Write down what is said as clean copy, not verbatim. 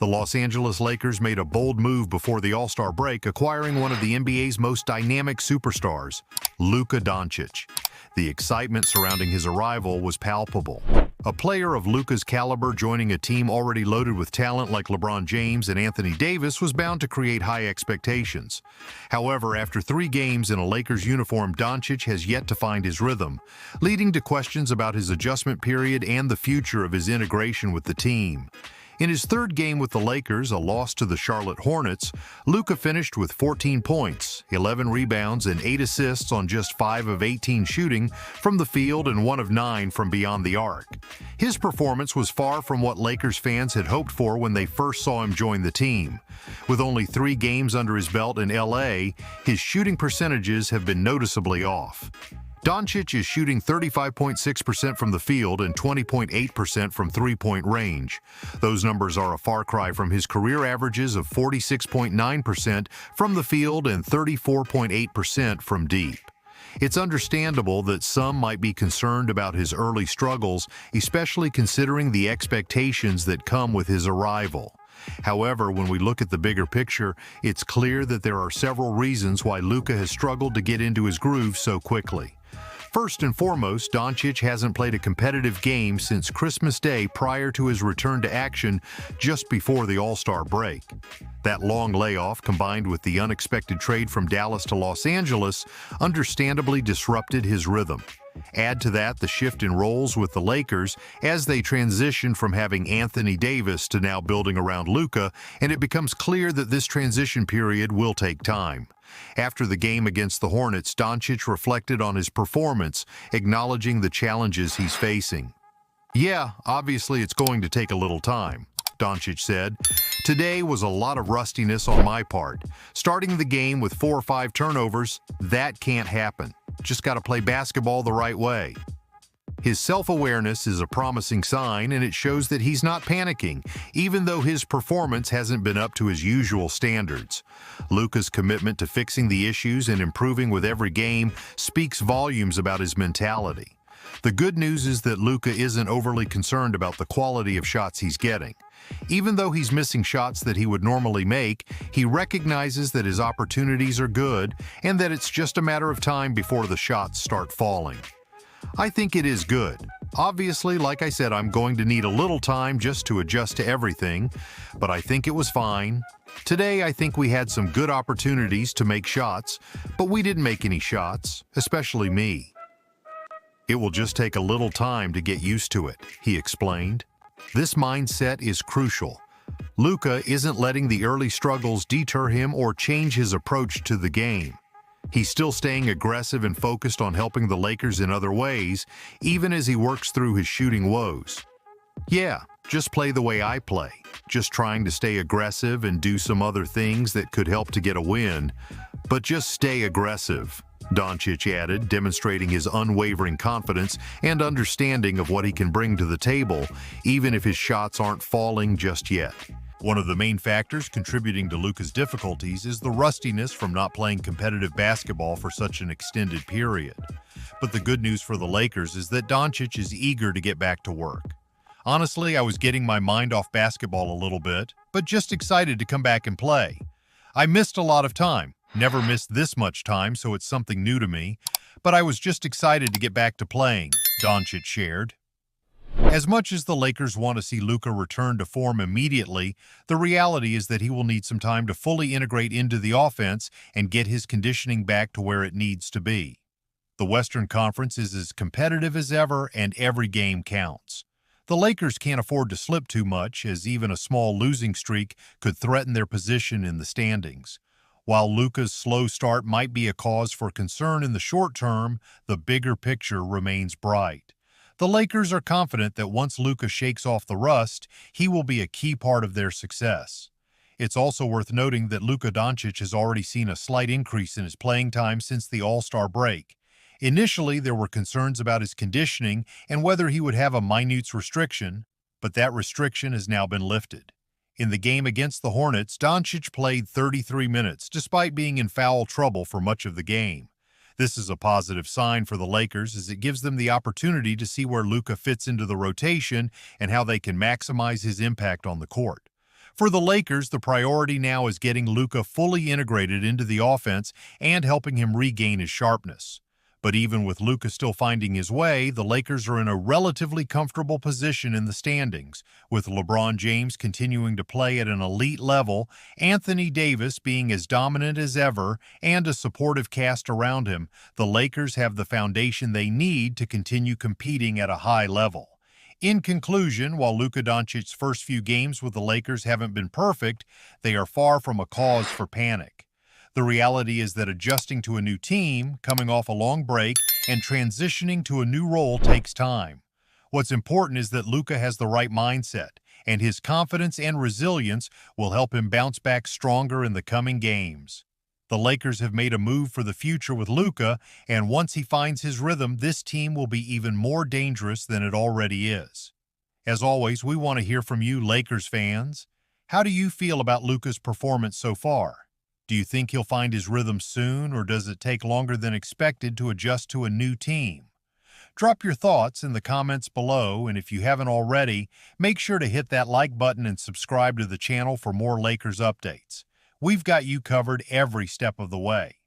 The Los Angeles Lakers made a bold move before the All-Star break, acquiring one of the NBA's most dynamic superstars, Luka Doncic. The excitement surrounding his arrival was palpable. A player of Luka's caliber joining a team already loaded with talent like LeBron James and Anthony Davis was bound to create high expectations. However, after 3 games in a Lakers uniform, Doncic has yet to find his rhythm, leading to questions about his adjustment period and the future of his integration with the team. In his 3rd game with the Lakers, a loss to the Charlotte Hornets, Luka finished with 14 points, 11 rebounds, and 8 assists on just 5 of 18 shooting from the field and 1 of 9 from beyond the arc. His performance was far from what Lakers fans had hoped for when they first saw him join the team. With only 3 games under his belt in LA, his shooting percentages have been noticeably off. Doncic is shooting 35.6% from the field and 20.8% from three-point range. Those numbers are a far cry from his career averages of 46.9% from the field and 34.8% from deep. It's understandable that some might be concerned about his early struggles, especially considering the expectations that come with his arrival. However, when we look at the bigger picture, it's clear that there are several reasons why Luka has struggled to get into his groove so quickly. First and foremost, Doncic hasn't played a competitive game since Christmas Day prior to his return to action just before the All-Star break. That long layoff, combined with the unexpected trade from Dallas to Los Angeles, understandably disrupted his rhythm. Add to that the shift in roles with the Lakers as they transition from having Anthony Davis to now building around Luka, and it becomes clear that this transition period will take time. After the game against the Hornets, Doncic reflected on his performance, acknowledging the challenges he's facing. "Yeah, obviously it's going to take a little time," Doncic said. "Today was a lot of rustiness on my part. Starting the game with 4 or 5 turnovers, that can't happen. Just got to play basketball the right way." His self-awareness is a promising sign, and it shows that he's not panicking, even though his performance hasn't been up to his usual standards. Luka's commitment to fixing the issues and improving with every game speaks volumes about his mentality. The good news is that Luka isn't overly concerned about the quality of shots he's getting. Even though he's missing shots that he would normally make, he recognizes that his opportunities are good and that it's just a matter of time before the shots start falling. "I think it is good. Obviously, like I said, I'm going to need a little time just to adjust to everything, but I think it was fine. Today, I think we had some good opportunities to make shots, but we didn't make any shots, especially me. It will just take a little time to get used to it," he explained. This mindset is crucial. Luka isn't letting the early struggles deter him or change his approach to the game. He's still staying aggressive and focused on helping the Lakers in other ways, even as he works through his shooting woes. "Yeah, just play the way I play. Just trying to stay aggressive and do some other things that could help to get a win. But just stay aggressive," Doncic added, demonstrating his unwavering confidence and understanding of what he can bring to the table, even if his shots aren't falling just yet. One of the main factors contributing to Luka's difficulties is the rustiness from not playing competitive basketball for such an extended period. But the good news for the Lakers is that Doncic is eager to get back to work. "Honestly, I was getting my mind off basketball a little bit, but just excited to come back and play. I missed a lot of time. Never missed this much time, so it's something new to me, but I was just excited to get back to playing," Doncic shared. As much as the Lakers want to see Luka return to form immediately, the reality is that he will need some time to fully integrate into the offense and get his conditioning back to where it needs to be. The Western Conference is as competitive as ever, and every game counts. The Lakers can't afford to slip too much, as even a small losing streak could threaten their position in the standings. While Luka's slow start might be a cause for concern in the short term, the bigger picture remains bright. The Lakers are confident that once Luka shakes off the rust, he will be a key part of their success. It's also worth noting that Luka Doncic has already seen a slight increase in his playing time since the All-Star break. Initially, there were concerns about his conditioning and whether he would have a minutes restriction, but that restriction has now been lifted. In the game against the Hornets, Doncic played 33 minutes, despite being in foul trouble for much of the game. This is a positive sign for the Lakers, as it gives them the opportunity to see where Luka fits into the rotation and how they can maximize his impact on the court. For the Lakers, the priority now is getting Luka fully integrated into the offense and helping him regain his sharpness. But even with Luka still finding his way, the Lakers are in a relatively comfortable position in the standings, with LeBron James continuing to play at an elite level, Anthony Davis being as dominant as ever, and a supportive cast around him. The Lakers have the foundation they need to continue competing at a high level. In conclusion, while Luka Doncic's first few games with the Lakers haven't been perfect, they are far from a cause for panic. The reality is that adjusting to a new team, coming off a long break, and transitioning to a new role takes time. What's important is that Luka has the right mindset, and his confidence and resilience will help him bounce back stronger in the coming games. The Lakers have made a move for the future with Luka, and once he finds his rhythm, this team will be even more dangerous than it already is. As always, we want to hear from you, Lakers fans. How do you feel about Luka's performance so far? Do you think he'll find his rhythm soon, or does it take longer than expected to adjust to a new team? Drop your thoughts in the comments below, and if you haven't already, make sure to hit that like button and subscribe to the channel for more Lakers updates. We've got you covered every step of the way.